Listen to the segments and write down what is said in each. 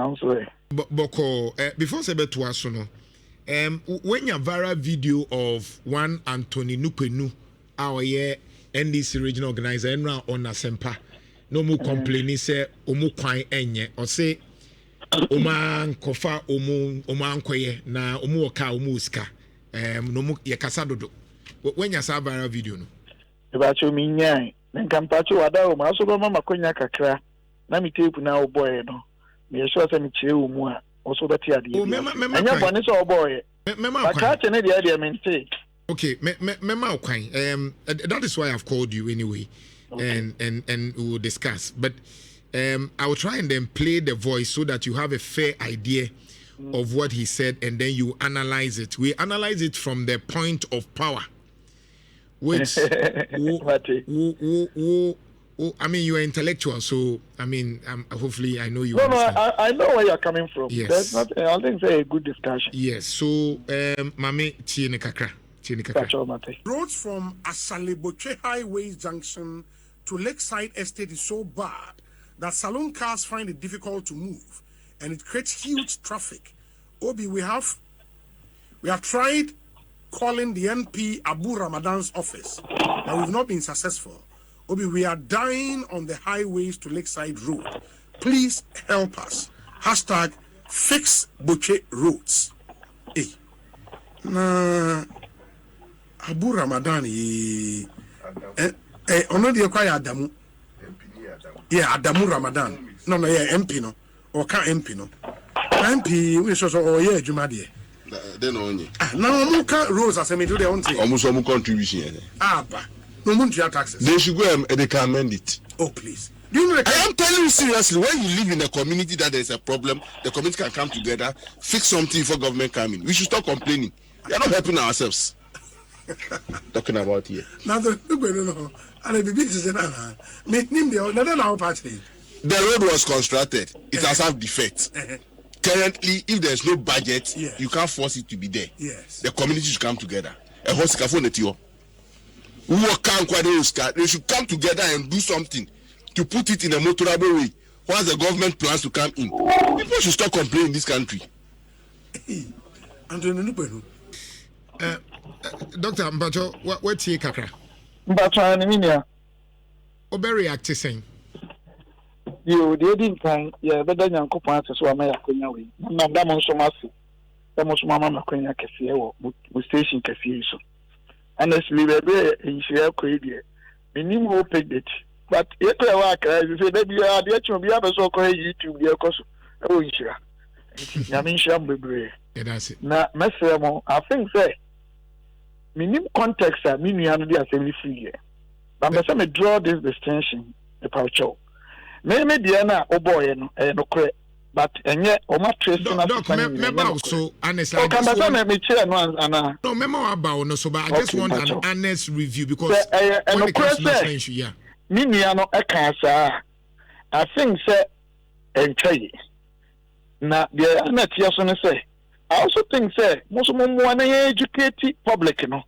I'm sorry. Boko, before Sebe to us, no. When you viral video of one Anthony Nupenu, our NDC regional organizer, and now on Asempa, no more complaining, say, Omu Kwai Enye, or say, Oman Kofa, Oman Koye, na Omu Oka, Omuska, no more Yakasado. When you saw viral video, no. About you mean, yeah, then Campacho Ada, Maso Mama Konya Kakra, Namitape now, boy, no. Me sure send me chill more. Also that you are the and your bonus or boy. But catch an idea, I mean, say. Okay, that is why I've called you anyway, okay. and we will discuss. But I will try and then play the voice so that you have a fair idea of what he said, and then you analyze it. We analyze it from the point of power, which I mean, you are intellectual, so I mean, hopefully, I know you. No, I know where you're coming from. Yes, that's not. I think it's a good discussion. Yes. So, Mame Tiene Kakra. Roads from Asaleboche Highway Junction to Lakeside Estate is so bad that saloon cars find it difficult to move, and it creates huge traffic. Obi, we have tried calling the NP Abu Ramadan's office, and we've not been successful. Obi, we are dying on the highways to Lakeside Road. Please help us. Hashtag fix Boche roads. Hey. Nah. Abu Ramadan ono de kwa ya Adamu. Yeah, Adamu Ramadan. No, yeah, MP no. Or ka MP no. MP we so yeah adwuma de. Then only. Now mo ka roads asemi do de on say. Almost some contribution. Ba. No mun taxes. They should go and they can amend it. Oh please. Do you know I am telling you seriously, when you live in a community that there is a problem, the community can come together, fix something for government coming. We should stop complaining. We are not helping ourselves. Talking about here. Now the road was constructed. It has have defects. Currently, if there is no budget, you can't force it to be there. Yes. The community should come together. They should come together and do something to put it in a motorable way. Once the government plans to come in, people should stop complaining in this country. Dr. Mbacho, what's your kakra? Mbacho, I mean, yeah. Oberi acting saying. You didn't find, yeah, better than Copas, so I may have been away. Madame so massive. That was Mamma Quenya Cafe with station cafe. Honestly, we're there in Share Cradia. We need more paid it. But if I work, as you say, maybe you are the actual be able so crazy to be a cost. Oh, sure. I mean, Shambury. That's it. Now, Messamo, I think, say, minimum context, I mean, you are the assembly free. But I'm going to draw this distinction about you. Maybe Diana, oh boy, and no credit. But and yet, or my tracing so honestly, I just want no memo about no, so but I just want an honest review because when it comes to national yeah. Miniano Ekasa, I think, say, and tray. Now, the Annette Yason say, I also think, say, most of them want to educate public, you know,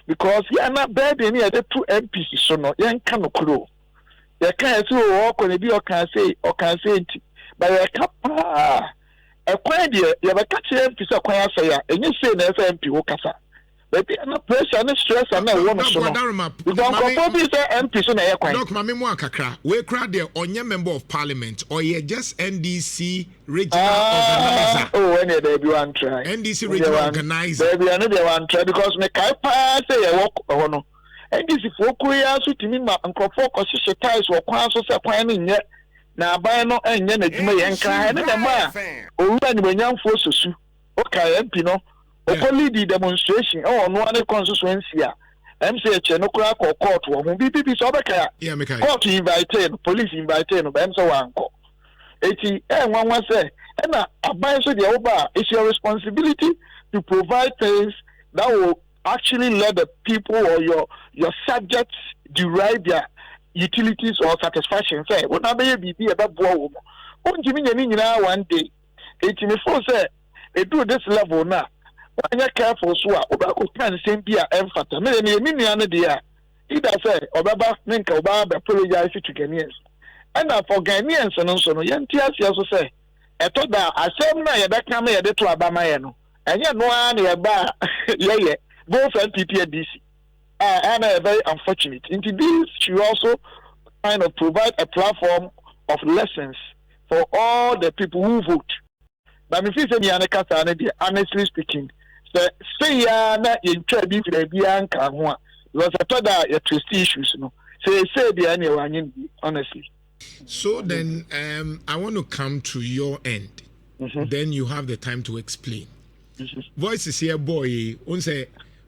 because you are not bad in here, the two MPs, so no, you can't clue. You can't say, or can be, or can say, but I can't. A quiet year, you have a catch MPs, a quiet say, and you say, the FMP, Okasa. But no pressure, no stress, and no woman. You don't compose MPs on air. Look, Mammy Kakra, we crowd there on your member of parliament, or you're just NDC regional organizer. Oh, any baby one try. NDC regional organizer. Baby, I know they want try because me can't pass a walk or no. NDC folk, we are sitting me and focus ties or quansels are planning yet. Now, by no and yen, you may and cry and a man. Oh, when young forces, okay, MP no. Only the demonstration no one constituency MCH no crack or court or BPP so court invited police invited but so one call 80 and one say and advice the over it's your responsibility to provide things that will actually let the people or your subjects derive their utilities or satisfaction say what be about woman one day 80 before say they do this level now. When you're careful, so Obako can same be a emphasis. Many idea. Either say, Obaba, Ninka, Obaba, apologize to Ghanaians. And for Ghanaians and also, young tears, you also say, I thought that I said, no, you're back now, you're to Abama, and you're no one, you're back, yeah, both NPP and DC. And very unfortunate. Into this, she also kind of provide a platform of lessons for all the people who vote. But if you say, honestly speaking, say ya na in trade for the Bian Kanwa, because I thought that your trust issues, no. Say the anyone, honestly. So then, I want to come to your end. Then you have the time to explain. Voice is here, boy. On say,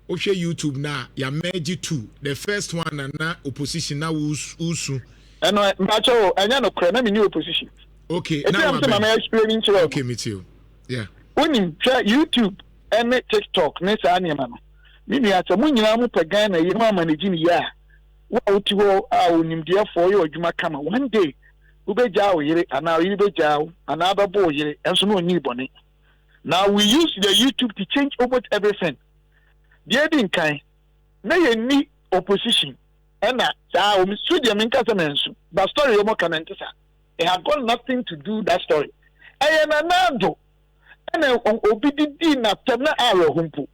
okay, YouTube now. Ya meji two. The first one and na opposition na usu. And I macho. I know no new opposition. Okay. Now I'm explaining to you. Okay, me too. Yeah. When you try YouTube and TikTok, next animal. Mimi ata munyina mu pagana yi ma managing ya. Wa utiwo a onimdia for you adwuma kama. One day ubeja o yire ana ubeja o ana ababo yire enso no nyi bone. Now we use the YouTube to change almost everything. The didn't kind na ye ni opposition and we studio min kasa mensu but story mo kan ntisa it had got nothing to do that story e na nando and obi didi na tena aro humpu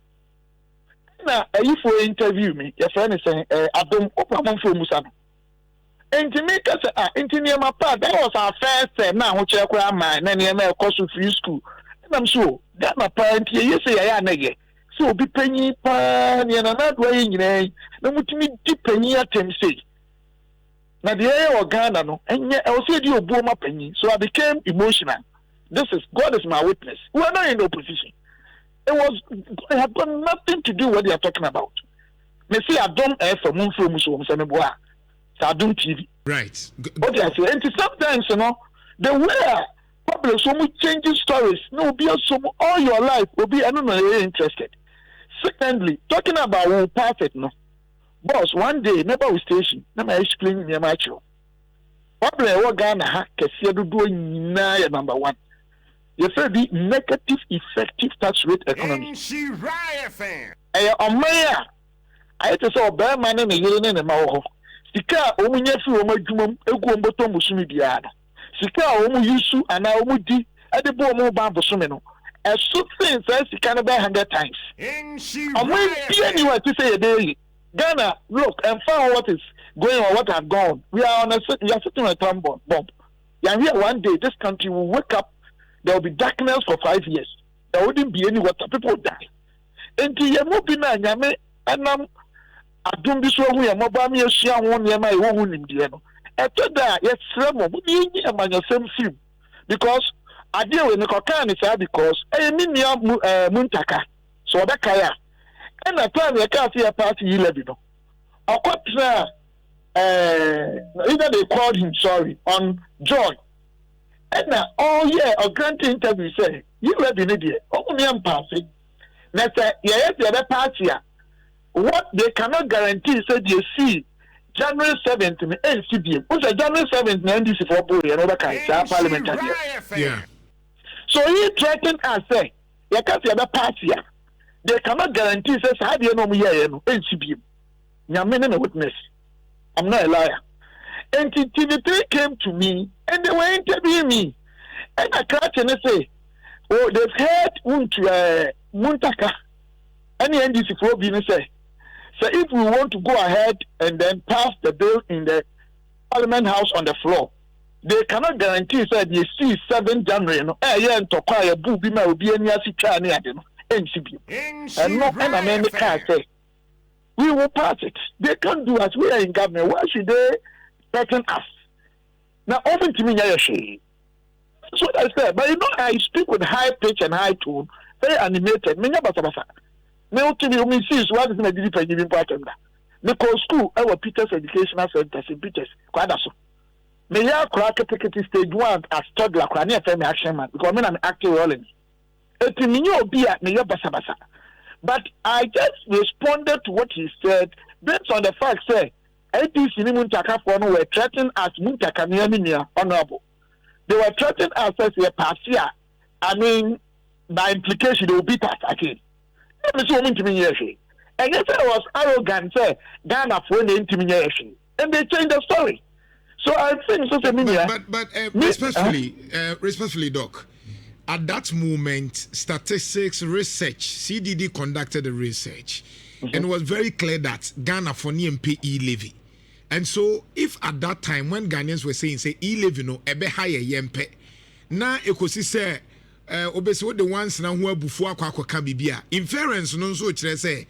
na ayi for interview me your friend is saying adom opamon for musa no enti me kasa enti ma pa that was our first time na ho kire kura man na ne ma e course free school and I'm sure that my parent ye say ya na ye so be penny pan na na do yin nyina na mutumi di penny atem say na the area of Ghana no enye I say di obuo ma penny so I became emotional. This is God is my witness. We are not in opposition. It had got nothing to do with what they are talking about. Me see I don't for moon from so I don't TV. Right. What I say and sometimes you know the way people so much changing stories no be so all your life will be I don't know you're interested. Secondly, talking about who perfect no. Boss, one day never will station, never explain me macho. Problem what Ghana ha kesi do na number one. You say the negative effective tax rate economy. Nhyira fan. On my I just saw bear man in the year in the mouth. Sika omunya fi o madwumam egu omboto musumi biara. Sika omu yusu ana omu di ade bo omu ba bosome no. So things sika no be 100 times. Nhyira. To say a day. Ghana, look and find what is going on, what have gone. We are sitting on a time bomb. And here one day this country will wake up. There will be darkness for 5 years. There wouldn't be any water. People die. Until you move in and I don't be so we are mobile me a share one year my own in the end. After that, yes, same film. Because I deal with the Kokan is because I mean Muntaka. So that kaya. And I plan the car see a party E-Levy. Or what either they called him on Joy. And now, a grant interview say, you read an idiot. Oh, me am passing. Now, yes, the other party. What they cannot guarantee, said you see, January 7th, NCBM. What's a January 7th, NDC for boy, and other kinds of parliamentary. Yeah. So he threatened us, say, you can't see other party. They cannot guarantee, says, how do you know me here, NCBM? I'm a witness. I'm not a liar. And TV3 came to me and they were interviewing me. And I cried and I say, oh, they've heard Muntaka. Any NDC for being say, so if we want to go ahead and then pass the bill in the Parliament House on the floor, they cannot guarantee that you see 7 January, no, and to acquire booby may be any NCB. And no, and America say, we will pass it. They can't do as we are in government. Why should they threaten us? Now, open to me, that's what I said. But you know, I speak with high pitch and high tone, very animated. Me see what is in the deep giving part of that. Because school, our Peters Educational Center in Peters, quite so. Me ya crack a stage 1 as toddler, crania family action man, because I'm active role in it. But I just responded to what he said based on the fact say APC Muntaka for no were threatened as Muntaka near honorable. They were threatened as a partia. I mean, by implication, they will beat us again. That is what to me. And yes, I was arrogant, say Ghana for the intimidation, and they changed the story. So I think social media. But respectfully, Doc. at that moment, statistics research, CDD conducted the research, and it was very clear that Ghana for pay E-Levy. And so, if at that time, when Ghanaians were saying, say, E-Levy no, ebe higher yempe, na ekosi say, obesi the ones na who bufu akwa bibia. Inference no so chere say,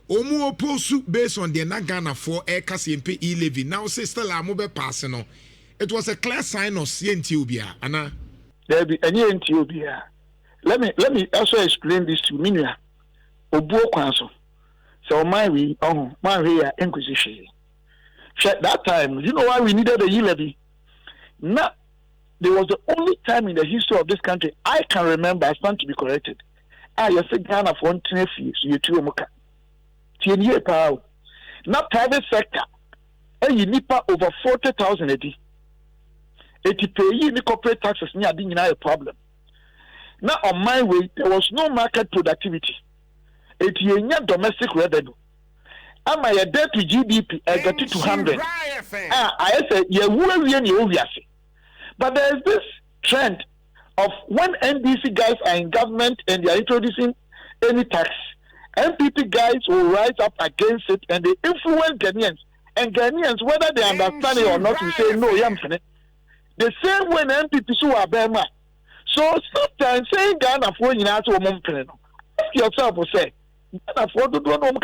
omu oposu based on the na Ghana for kasi yempe E-Levy. Now say still amobe pass no. It was a clear sign of CNTOBia, Anna. There be any NTOBia. Let me also explain this to Minya. Obuo Kwanso. So my inquisition. At that time, you know why we needed a E-Levy? Now, there was the only time in the history of this country I can remember, I stand to be corrected. You say Ghana for 1 fees, you two moka. TNA power. Now, private sector, you need over 40,000 a day. 80 pay the corporate taxes near a problem. Now, on my way, there was no market productivity. It is domestic revenue. Am I a debt to GDP? I got it to 100. I said, yeah, obviously. But there is this trend of when NDC guys are in government and they are introducing any tax, MPP guys will rise up against it and they influence Ghanaians. And Ghanaians, whether they understand it or not, will say, no, I'm finished. The same way MPP so are Burma. So sometimes saying Ghana for you to ask yourself will say, Ghana for the one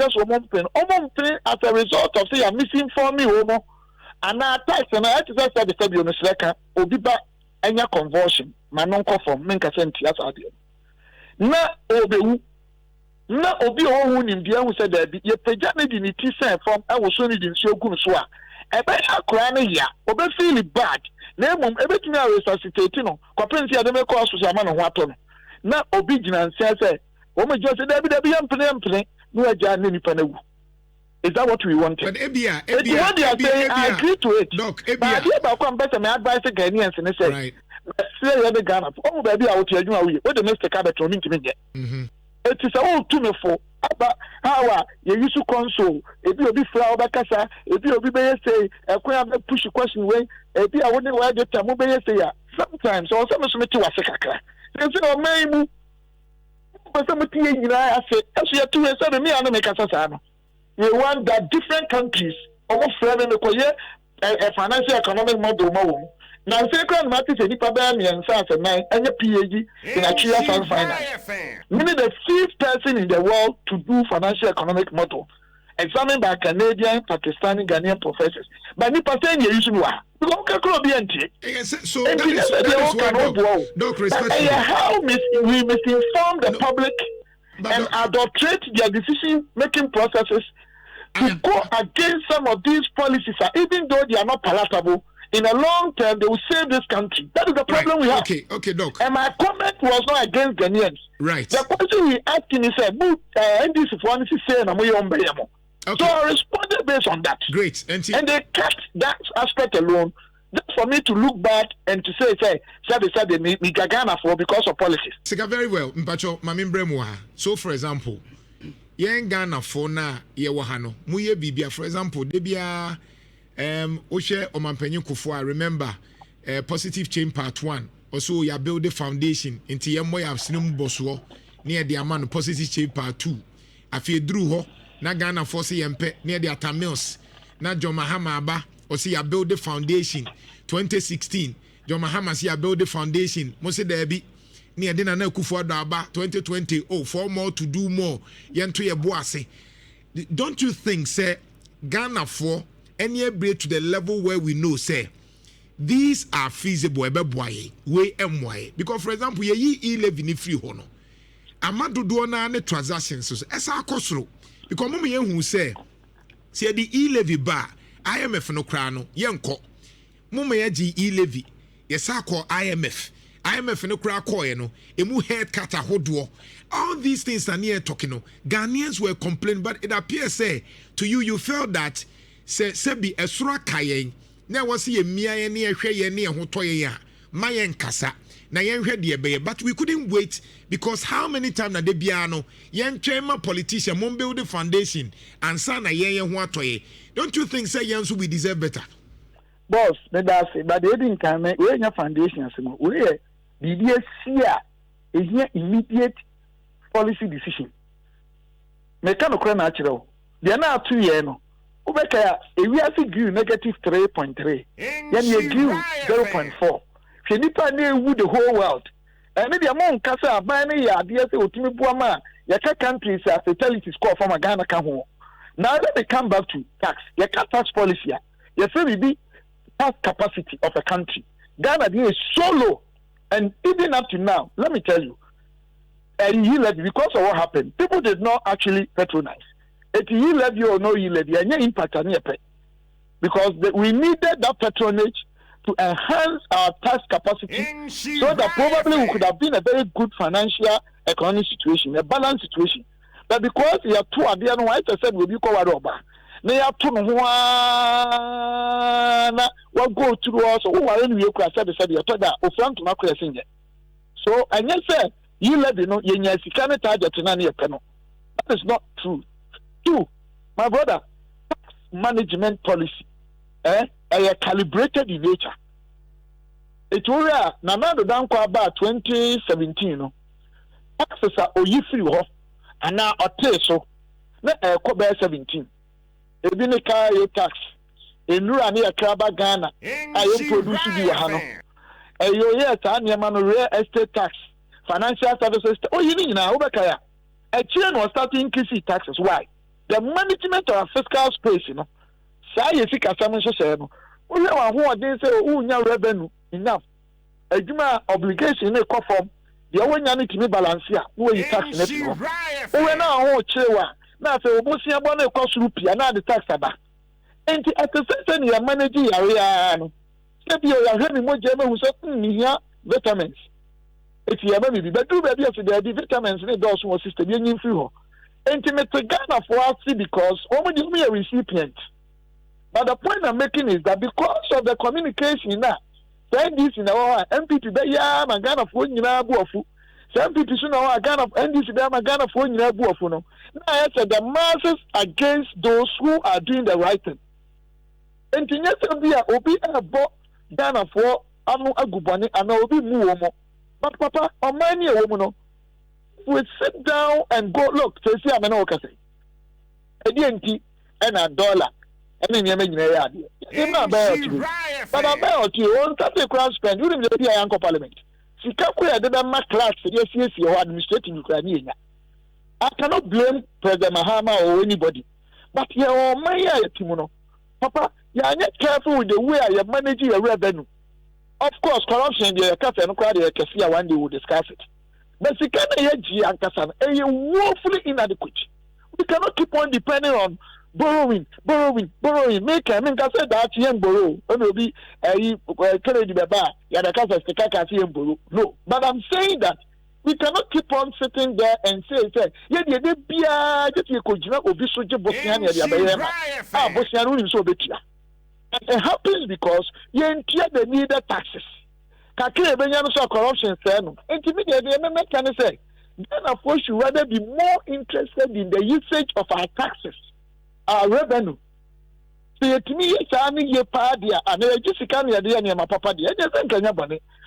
as a result of say I'm missing for me homo and I tax and I to say the Sabi on the second Obiba any conversion, my non conform, Minkasenti as I did. Na Obi na Obi who in India who said that your pejana in it from I was only in Shogun Swa. I buy a crown ya, Obi feel bad. Name everything I resuscitate, Copensi Adame cost was a man of water. Now, obedience says, oh, my just play, no, Johnny Panu. Is that what we wanted? But Ebia, I agree to it. Look, but I come better, my advice to Ghanaians and say, right. Say, the Ghana, oh, baby, I will tell you, what the Mr. Cabot to me to me. It is all too me for. How you used to console, if you be flower bacasa, if you be say, a queen push a question away, if you wouldn't wear the tamu say, sometimes, or some of to a second. There's no maybe. But somebody, I said, as you are 2 years old, me, I don't make a sasano. We want that different countries, almost framing the a financial economic model. Now, second matter is a Nipabami and South and a PhD in Nhyira Fund Finance. Meaning the 5th person in the world to do financial economic model, examined by Canadian, Pakistani, Ghanaian professors. But Nipa saying you use more. So that is Doc, respectfully. How we misinform the public and adulterate their decision-making processes to go against some of these policies, even though they are not palatable. In the long term, they will save this country. That is the problem we have. Okay, Doc. And my comment was not against Ghanaians. Right. The question we asking is, NDC for say, so I responded based on that. Great. And they cut that aspect alone. Just for me to look back and to say, me Ghana for because of policies. Very well. Mpacho, so for example, yen Ghana for na ye wahano. Muye bibia, for example, debia. Oshe Omampenyu Kufu, I remember Positive Change Part 1. Also, you build the foundation into Yamoy of Sinum Boswo near the Aman Positive Change Part 2. I feel drew ho, Nagana Fossey and Pet near the Atamils. Na John Mahama Aba, or see, I build the foundation 2016. John Mahama see, I build the foundation. Mose Debi near Dinana Kufu Daba 2020. Oh, 4 more to do more. Yanto Yabuase. Don't you think, sir, Ghana for any break to the level where we know say these are feasible way because for example ye E-Levy ni free hono amado do na ne transactions so esa akosoro because mama ye hu say the E-Levy ba IMF no kra no ye nko mama ye gi E-Levy ye sa call IMF no kra call ye no emu head cut ahodo all these things are near talking no Ghanaians were complaining but it appears say to you felt that Sebi esura kayen na wasi ye mia ye ne ehwe ye ne ho toye ya mayen kasa na yen hwe de be but we couldn't wait because how many times na de bia no yen twema politician mon build the foundation and sa na yen ho atoye. Don't you think say yen so we deserve better? Boss, me da say but they didn't come we nya foundation asemo we bibia sia is here immediate policy decision. Mechanical natural. They are now 2 years. Ubeka, if we have to give negative 3.3, then you give 0.4. Nipa na ewu the whole world. Maybe among kasa abane ya ade say otimi buama yaka countries as fatality score from Ghana ka ho. Now let me come back to tax. Yaka tax policy. You say we be tax capacity of a country. Ghana is so low, and even up to now, let me tell you, E-Levy, because of what happened, people did not actually patronize. If E-Levy or no E-Levy, any impact on your pay, because we needed that patronage to enhance our tax capacity, so that probably we could have been a very good financial economic situation, a balanced situation. But because you are too adian, I said we be called over. They are too what go through us who are in your class said you told that or front to my question. So and yes, sir, E-Levy no yes, you can't target to none panel. That is not true. Two, my brother, tax management policy. Calibrated in nature. It was Nanado Danko about 2017. No, taxes are free and now a so let a 17. A binica tax in Rania Kraba Ghana. I am producing the Hano. A yes, and Yamano real estate tax, financial services. Oh, you need now, Obakaya. A chain was starting increasing taxes. Why? The management of our fiscal space, you know. Say if you can say no. We are who are they say oh revenue enough. A juma obligation in a form. The one you need to be balance here. Who you tax net? We now who chewa. Now say obosi abone cost rupee and now the tax aba. And at the same time you are managing area no. Say you are having more German who say here vitamins. If you ever be but do baby of the vitamins in the also system you free ho. Intimate Ghana for us because only me a recipient. But the point I'm making is that because of the communication now, saying this in our MPP, I'm Ghana for Buafu. Some people soon are Ghana and this I'm Ghana for Buafu. Now I said the masses against those who are doing the right thing. And to net be a obi bought Ghana for Amu Agubani and Obi Muomo. But Papa, or many a woman will sit down and go look, say, I'm an okase. A DNT and $1. And then you make a idea. But I bet you won't have a crown spend. You didn't be a young parliament. She can't quit the class, yes, you're administrating Ukraine. I cannot blame President Mahama or anybody. But you're my Timono. Papa, you are not careful with the way you're managing your revenue. Of course, corruption, the cat and crowd, one day will discuss it. But she can't hear and you're woefully inadequate. We cannot keep on depending on borrowing. Make I said that young borrow. Be carry baba. Borrow. No, but I'm saying that we cannot keep on sitting there and say, yeah, just you could not be so Bosnian. Bosnian so better. It happens because you the needed taxes. Kakire Benyan saw corruption, intermediate can say. Then of course you rather be more interested in the usage of our taxes. Our revenue. So to me, it's only your party, and I just can't hear my papa.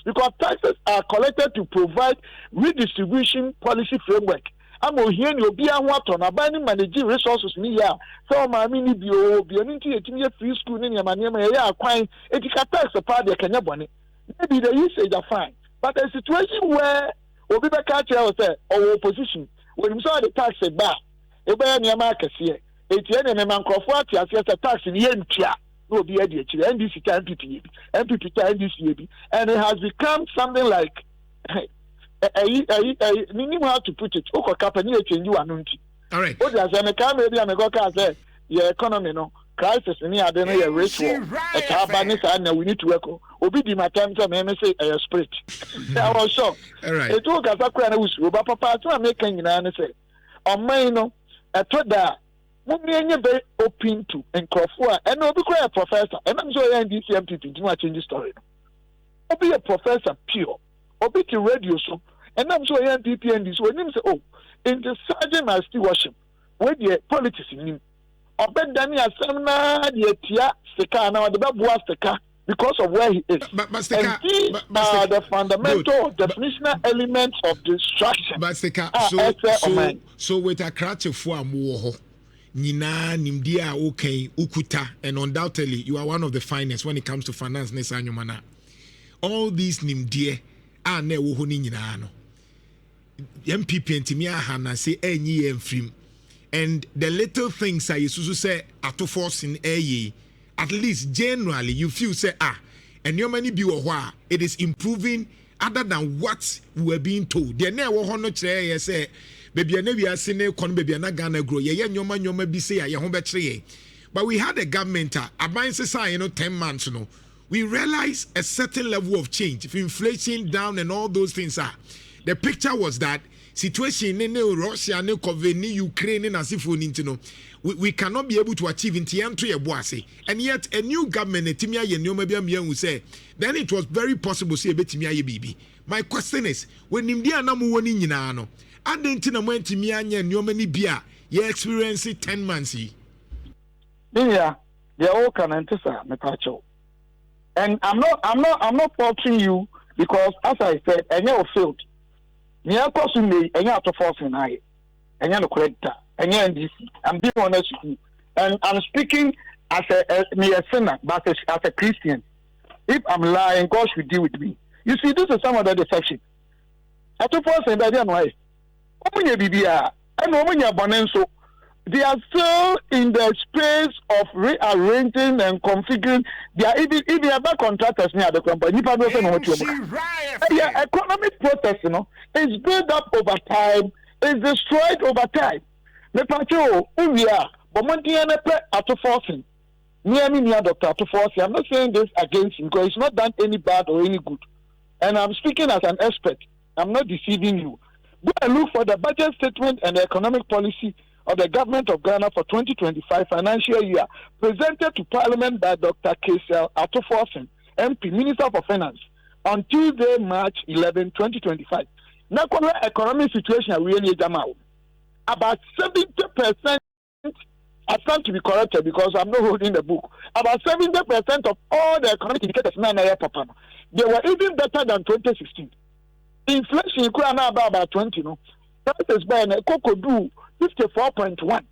Because taxes are collected to provide redistribution policy framework. I'm here, you'll be a water, and abandoning managing resources in here. So, my mini bio, into free school in your money, acquiring educated tax a party, can you bonnet? Maybe the usage are fine. But a situation where Obiba Catcher or opposition, when you saw the tax a bar, a bear near market here. ATN and Mancroft, as a tax in Yentia, will be edited, NDC MPP, NDC, and it has become something like minimum how to put it. Oko company change you anunti. All right. What does a maybe I'm going to say, your economy, no crisis, and I don't know a rich war. A carbon and we need to work. Obedi my time to me say a spirit. I was shocked. All right. It took us a crown of but Papa to American and say, on my no, I thought that. Very open to and Crawford and no be a professor and I'm sure NDC MPP do not change the story. Or be a professor pure or be to radio so and I'm sure NPP and this when him say oh in the sergeant my stewardship where the politics in him or bet Daniel Samna the tia seka now the babuas seka because of where he is. But and these are the fundamental definitional elements of destruction. But so with a crutch for a more Nina Nimdia okay Ukuta, and undoubtedly you are one of the finest when it comes to finance Nesanyumana. All these Nimdia are ne wohuninano. MPP and Timia Hana say any and free. And the little things I used to say are to force in a at least generally you feel say and your money be it is improving other than what we were being told. There never honor chair say baby I never seen a con baby na Ghana grow ye nyoma be say ya home betray. But we had a government about say 10 months we realize a certain level of change. If inflation down and all those things are the picture was that situation in Russia, in Ukraine, as if we cannot be able to achieve in Tianto. And yet, a new government, will say, then it was very possible to say, baby. My question is, when India Namu in Yinano, I didn't know when Timia and Yomani Bia, you experience 10 months. Yeah, they're all can answer, Metacho. And I'm not faulting you because, as I said, I never failed. Near person me, and you have to force in high, and you're correct, and you're NDC. I'm being honest with you, and I'm speaking as a sinner, but as a Christian. If I'm lying, God should deal with me. You see, this is some of the deception. I to force in that way. And they are still in the space of rearranging and configuring. They are even other contractors near the company. Economic process, is built up over time, is destroyed over time. The patrol, we are, but forcing. Near me, near Dr. Forcing. I'm not saying this against him because it's not done any bad or any good. And I'm speaking as an expert. I'm not deceiving you. Go and look for the budget statement and the economic policy of the government of Ghana for 2025 financial year, presented to Parliament by Dr. Kesel Atoforsen, MP, Minister for Finance, on Tuesday, March 11, 2025. Now, economic situation we need about 70%. I stand to be corrected because I'm not holding the book. About 70% of all the economic indicators they were even better than 2016. Inflation could now about 20. Prices by cocoa do 54.1.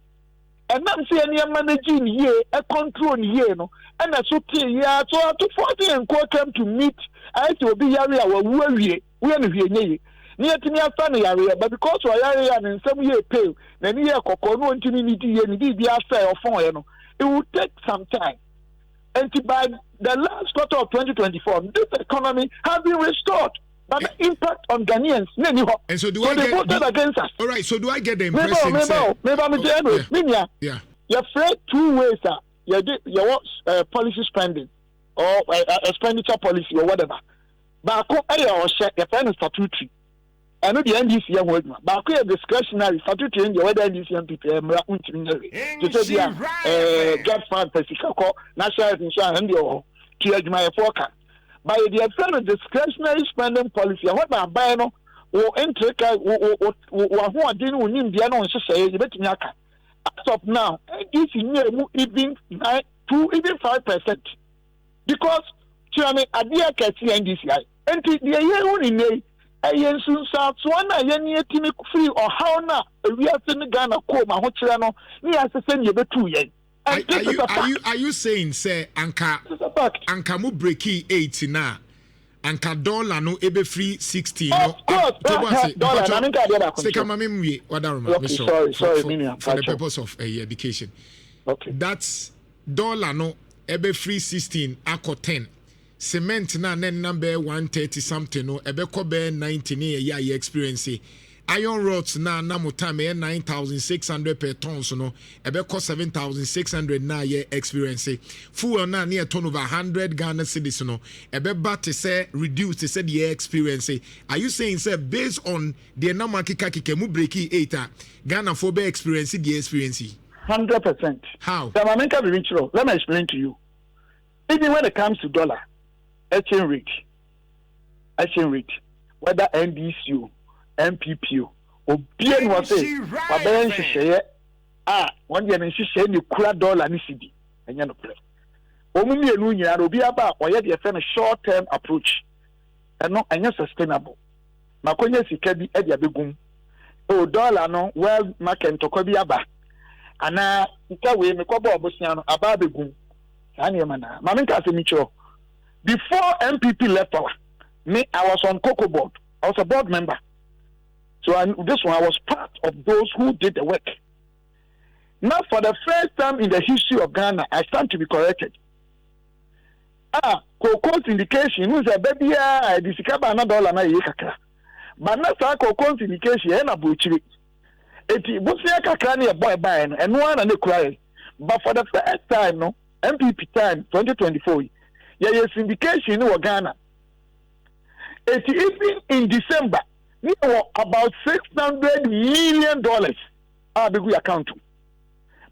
And I'm saying you're managing here, a control here, and that's okay. Yeah, so to 40 and quarter to meet, I to be area where we are near to me area, but because we are area and some year pay, then here cocoa no intimidity and be after or phone, it will take some time. And by the last quarter of 2024, this economy has been restored. But the impact on Ghanaians, and so they voted against us. All right, so do I get the impression? Yeah. You're afraid 2 ways, your policy spending or expenditure policy or whatever. But your friend is statutory. I know the NDC young word, but I discretionary statutory in the weather NDC and people to say, get fund, national insurance, and your to forecast. By the extent of discretionary spending policy, what I'm buying or intake who are dealing with India on society, as of now, this is even 5%. Because, I dear Cathy NDCI, and the year only a yen soon south, one a yen free or how now, we are sending Ghana, Koma, Hochano, we are to send you the 2 yen. Are you saying, say, Anka mu breaki 80 na, Anka dollar no ebe free 16? Of course, dollar. Say, come on, me, what I remember. Sorry, for the purpose of education. Okay. That's dollar no ebe free 16, ako 10. Cement na number 130 something no ebe kobe 19 ye experience. Iron rods na mutame 9,600 per ton so no ebe cost 7,600 na ye experience. Fuel na near ton over 100 Ghana cedis no ebe bat say reduce to say the experience. Are you saying say based on the number kika mu breaki 8 Ghana for be experience the experience? 100%. How? Let me explain to you. Even when it comes to dollar, exchange rate, whether NDCU, MPPU, or bien was it, but then she say, one year and she say you cura dollar and CD, and you know, Omumi enu nyina obi aba oye de fe no short term approach. Eno anya sustainable. Makonya sika bi e de abegum. O dollar no well market to ko bi aba. Ana nka we me ko ba obosia no aba abegum. Sa na na. Ma me nka se mi chiro. Before MPP left power, I was on Cocoa board. I was a board member. So this one I was part of those who did the work. Now, for the first time in the history of Ghana, I stand to be corrected. Cocoa's indication is a baby. I discovered another dollar na yekaka. But now, Cocoa's indication is na buchiri. Eti busia kakra ni boy buy and one and cry. But for the first time, no MPP time 2024, yeah, indication in Ghana. Eti even in December, we were about $600 million. Abegu account.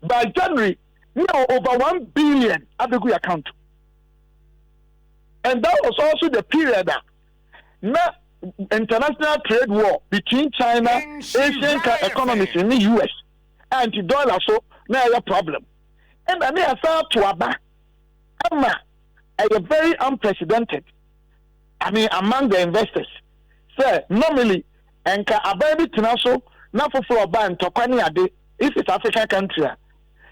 By January, we are over $1 billion Abegu account. And that was also the period that international trade war between China, Asian economies in the US, and the dollar so now a problem. And then I saw to Aba, a very unprecedented. I mean, among the investors, say normally, and Ababi Tinaso, not for a band to Ade, if it's African country.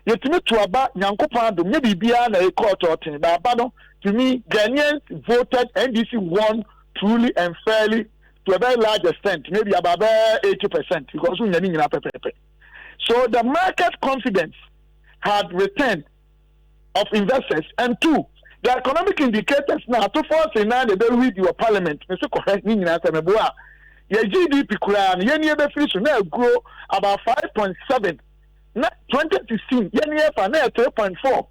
You to me to Aba, Yankopado, maybe beyond a court or thing, but Abano, to me, Ghanaians voted NDC won truly and fairly to a very large extent, maybe about 80%, because we need So the market confidence had returned of investors, and two, the economic indicators now to force in now they read your parliament. Mr. Correct me in answer meboa. Your GDP kura ni yen be free so now grow about 5.7. Na 2016 yen year for now 3.4.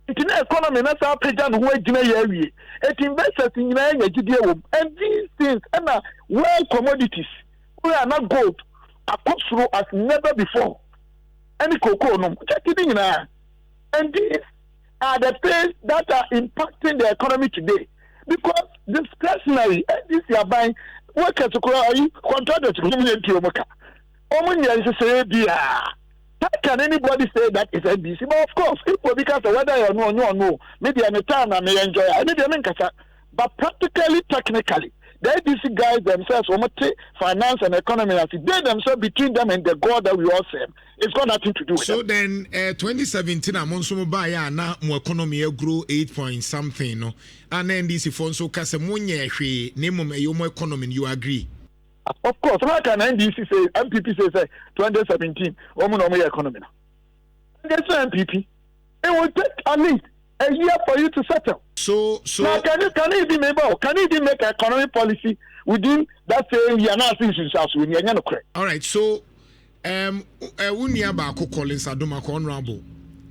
International economy na sa president who gina year. It investors in na GDP and these things and world commodities we are not gold are put through as never before. Any cocoa no check it in and these are the things that are impacting the economy today. Because discretionary, this you are buying, workers are contractors to Omoka. How can anybody say that it's NBC? But of course, people because of whether you know or no, maybe I'm a time I may enjoy it. But practically, technically, the ABC guys themselves, finance and economy, they themselves between them and the God that we all serve, it's got nothing to do with so them. Then, 2017, Amonsumo Baya, now more economy grow 8 point something, no? And then this if also Casamonia, name of your economy, you agree? Of course, how can NDC say, MPP say 2017, Omonomy economy? That's MPP. It will take at least a year for you to settle. So now, can you even make economic policy within that same year? Now, since you shall win, you're not correct. All right, so unia ba ko Collins Adoma ko honorable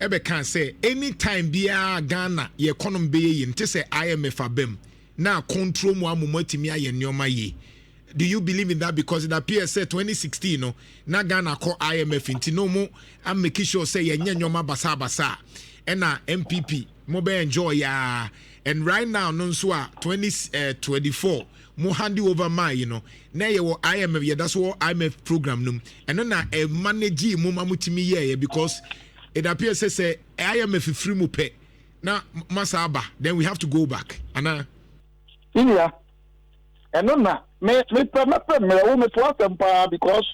ebe can say anytime bia Ghana ye economy be ye nte say IMF abem na control mu amomatimi aye nyoma ye. Do you believe in that? Because it appears say 2016 no na Ghana call IMF inti no mo am make sure say ye nyoma basa and na MPP mo be enjoy ya. And right now no so 2024 mo hand over my na ye wo IMF ye that's what IMF program num and na manage mo mamutimi ye because it appears say IMF free mo pay na masaba then we have to go back ana yeah and no me because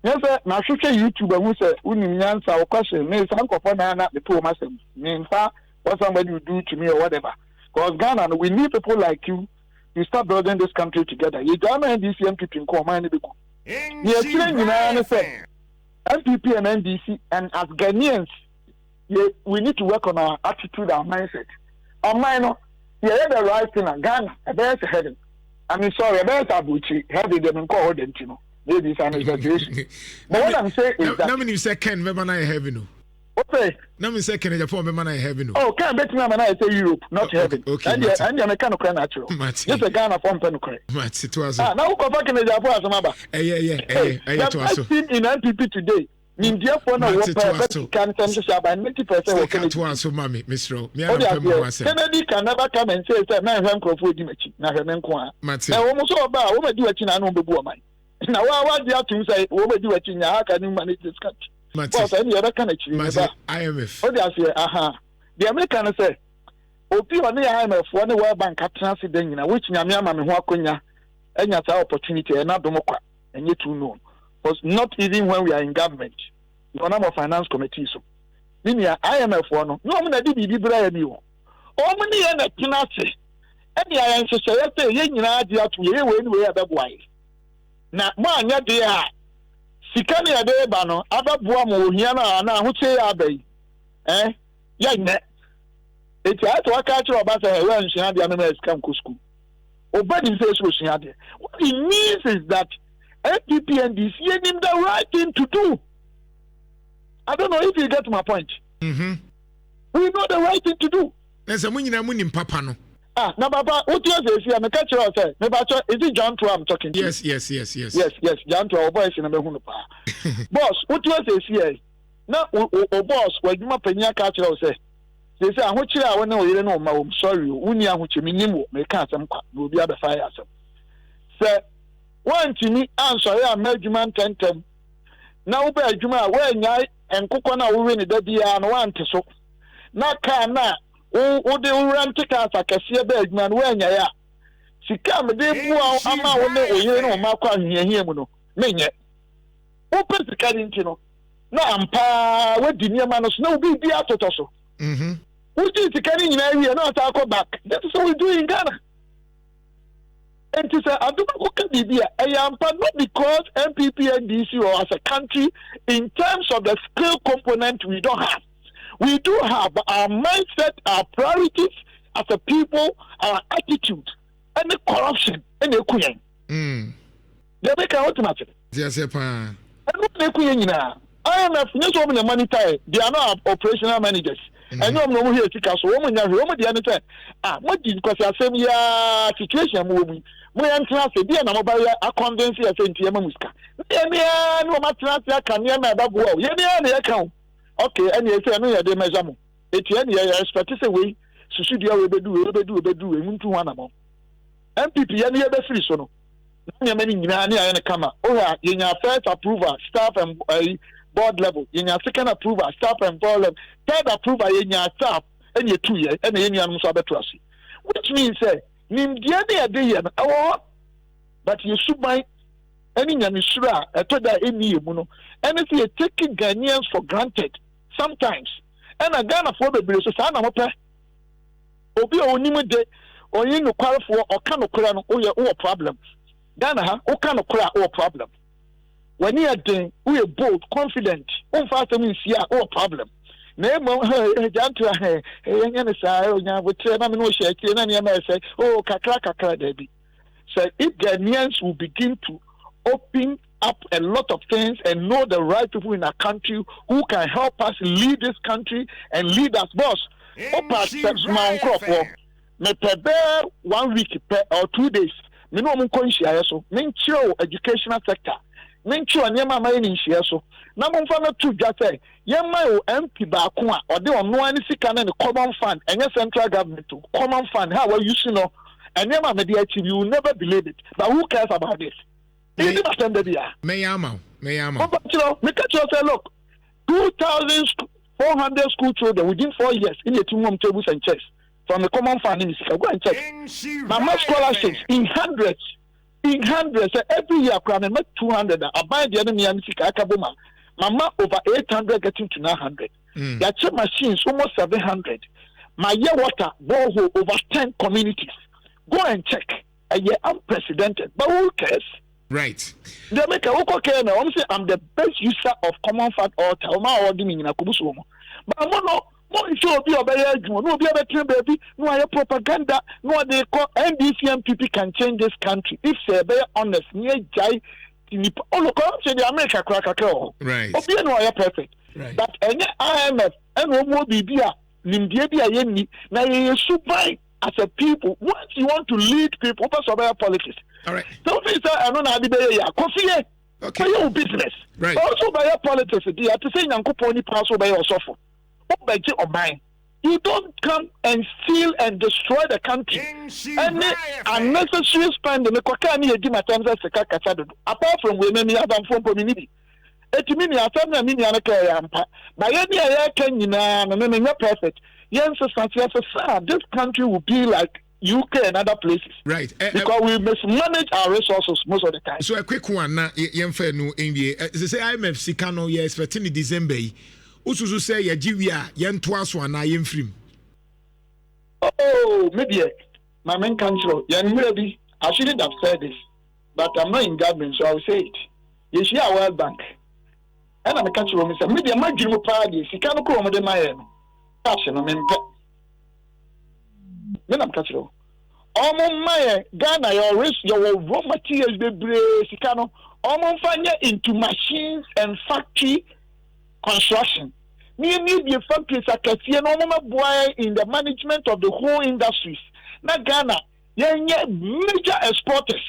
yes na hwehwe YouTube who say unim nyansa o question me sankofo na me to masem me nfa what somebody will do to me or whatever. Because Ghana, we need people like you to start building this country together. You don't know NDC MPP in command. MPP and NDC, and as Ghanaians, we need to work on our attitude, our mindset. Our mind, you have the right thing in Ghana, a better heading. I mean, sorry, a better Abuchi, heading them and call them, maybe it's an exaggeration. But what I'm saying is that. How many second, remember, I have you. Okay. Now me second the form man I heaven. Oh, can bet na man I say Europe, not heaven. Okay. And you make kind of natural. Just a Ghana form pen correct. Mati to us. Now go back in the Japan as maba. Yeah, to us. In NPP today. India for no work can send by 90% working to us mommy, Miss Ro. Kennedy can never come and say man have crop dimechi na hemen kwa. Mati. Na wo so ba wo ma di wachi na no bebu o man. Na wa di atum say wo ma di wachi nya how can you manage this country? Well, any other kind of IMF. Oh, they say, the American say, obi on the IMF for the World Bank atena which nyame ama me ho akonya enya sa opportunity e na domokwa enye too known because not even when we are in government the number of finance committee so ninia IMF for no na di bibi bra ya bi wo o mu ne na tena se eni ayan hyehyɛ yɛ ye nyina ade ato ye we ni we abɛboae na mo anya de a sika ne ade ba no abɛboa mo ohia na ahoche ya abai ya nye eti ato aka kire oba say we nhia de anoma escam ko school obadi say so nhia de what it means is that NPP and DC need the right thing to do. I don't know if you get my point. We know the right thing to do. There's a money papa no. Now, Papa, what you say? I'm a catcher. Is it John Trump I'm talking to? Yes. John Trump, boss in a boss, what you say here? Now, boss, when you map a catcher, say, they say, I want you know, you know, I'm sorry, Unia, which you mean, may catch them, will be other fire. Sir, one to me, answer, I made you man 10. Now, bear Juma, when I and Kokona will win the day and want to so. Not can now. O de run tika akasia bag man when ya sika me de bu ama wo ne oye no ma kwa hia mu no menye o pe sika ni ntino na ampa we di niam no so na obi bi atoto so o di sika ni nyina wie na ata ko back that is what we do in Ghana and to say aduma ko ka bibia e ampa not because MPP and DC or as a country in terms of the skill component we don't have. We do have our mindset, our priorities as a people, our attitude, and the corruption, and the queen. They make an automatic. Yes, sir. And what the queen now? IMF, no so many money tie. They are not operational managers. And no one here to cast woman, the other time. What did because I say, yeah, situation moving. We are transferred, dear, no mobile, a condensed as in Tiamuska. Yeah, no matter, can you have a bow? Yeah, the account. Okay, and you say, I know you're the measurement. It's any expect to say, we should you do, into one amount. MPP, any other free so. Many and come out. Oh, in your first approval, staff and board level, in your second approval, staff and board level, third approval in your staff, and your 2 years, and any trust. Which means, say, Nim the day, but you should buy. Any Nhyira, I told that any muno, and if you are taking Ghanaians for granted, sometimes, and a Ghana for the bills, I know what Obi only day, or you know, call for or kind of crown or problem. Ghana, what kind of crown or problem? When you are doing, we are bold, confident, fast means yeah, or problem. Name Jantra, hey, we train, I mean, we share, and say, oh, kakra, baby. So if Ghanaians will begin to open up a lot of things and know the right people in our country who can help us lead this country and lead us, boss. Me prepare 1 week or 2 days. Me no share so. Me educational sector. Me nyama mining share so. Na mo fa to just say, yema MP ba ko a ode ono ani sika na the common fund, and central government to common fund. How are you know? And yema me dey achieve, you will never believe it. But who cares about this? Mayama. Look, 2,400 school children within 4 years in the 2 tables and chairs from the common fund. Go and check. Mama scholarships in hundreds. Every year, I make 200. I buy the enemy and Akabuma. Mama over 800 getting to 900. Their check machines almost 700. My year water borehole over 10 communities. Go and check. A year unprecedented. But who cares? Right. They make a okay now. I'm the best user of common fund or Talma or Diming in a Kubusumo. But no, sure be a no be a baby, no propaganda, no they call NDC and people can change this country. If they're very honest, near Jai, all the say the America cracker. Right. Okay, no, you're perfect. Right. But any IMF and no more BBA, Nimdia, Yeni, now you should buy as a people. Once you want to lead people, over politics. All right. Don't say I don't know coffee. Okay. Your business. Right. Also by your politics, to say Yankuponi pass by your suffer. By or mine. You don't come and steal and destroy the country. Any unnecessary spending the Kokani Dimatam as apart from women Adam from community. It means I tell me Yampa. By any I can you know, perfect. yes, this country will be like UK and other places. Right. Because we mismanage our resources most of the time. So a quick one na yemfa no NBA. Say IMF sika no ye expecting in December. Ususu say ye giwia ye nto aso na ye mfrim. Oh, maybe my main country. Maybe I shouldn't have said this, but I'm not in government, so I will say it. You see our World Bank. And I'm a country woman say maybe my dream party sika no ko mo de my passion no mempe. Then I'm country. Omo Ghana your raw materials bebre sika no omo fanya into machines and factory construction. Me need the factories akasiye no omo boy in the management of the whole industries. Na Ghana yenye major exporters,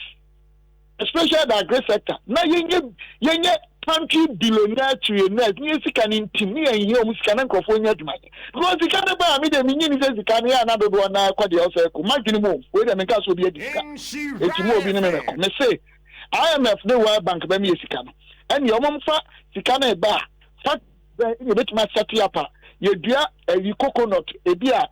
especially the agri sector. Na yenye country billionaire trillionaires. Ni sika ni ntimi enye omo sika na nkrofo nya adwuma. Because sika na ba me de minyi ni sika na na dodo na kwa de ose ko magini mo we de menka so bi edika etimo obi ne me ko me say IMF the World Bank ba me sika no and your mom fa sika na ba fa you bet ma set up ye dua coconut e bia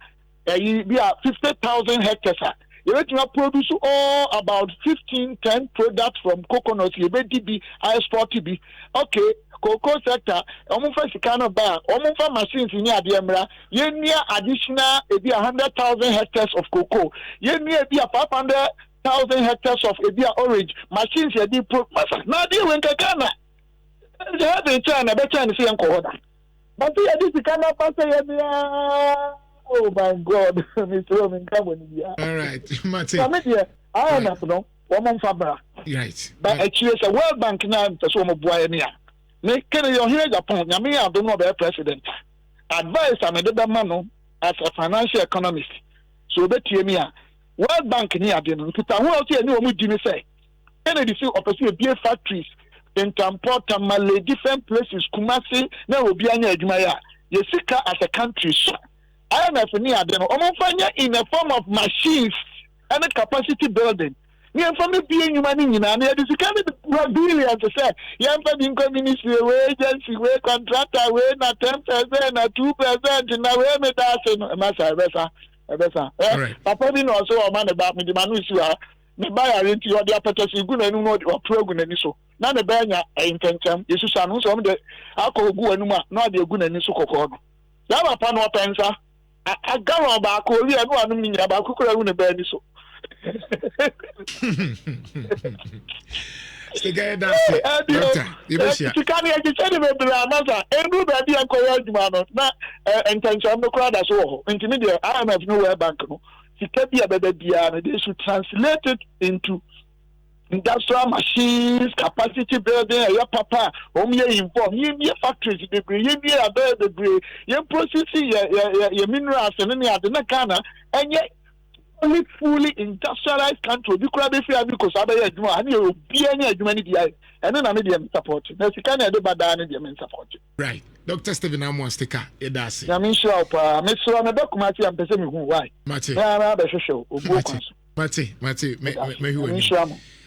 50,000 hectares you bet ma produce all about 10 products from coconut you bet be export be okay cocoa sector omunfa sika no ba omunfa machines ni ademra ye near additional e be 100,000 hectares of cocoa ye near be 500,000 hectares of e be orange machines ye di pro na dey when Ghana they have in China better and see enko hoda but ye dis sika na pass ye oh my god Mr. Roman come here all right Mate so me there I am not no omunfa bra right but actually say World Bank na so mo boy ni a me kene yo here Japan nyame adom no be president advice am de be ma no as a financial economist so betie me a World Bank ni ade no kita ho o tie ni o mu di ni say kene di see opposite be factories in transport Mali different places Kumasi na obi anya adwuma ya ye sika as a country so IMF ni ade no o mo fanya in a form of machines and capacity building. We are from the being human in and it is kind of billions to say, young family ministry, agency, way contractor, way not 10%, not 2%, and now we're met us in Massa, Papa didn't also a man about me, the man who you are. The buyer into your appetite, good and know your program and so. None the banner intention, you should sound some of the alcohol go and not the good and so called. Now upon what answer, I go about Korea, no one mean about cooking a baby so. Stay doctor. You can't get any better answer. Everybody are correct, man. Not intention, no crowd as well. Intermediate, I have nowhere bank. They should translate it into industrial machines, capacity building, your papa, inform, you factories, you processing your minerals and any other Ghana, and yet only fully industrialized country. You could have been because I will be any humanity, and then I need them support. There's a kind of do bad support. Right. Dr. Stephen Amos Tika, it does. I'm sure, I'm a document, I'm why. Mate,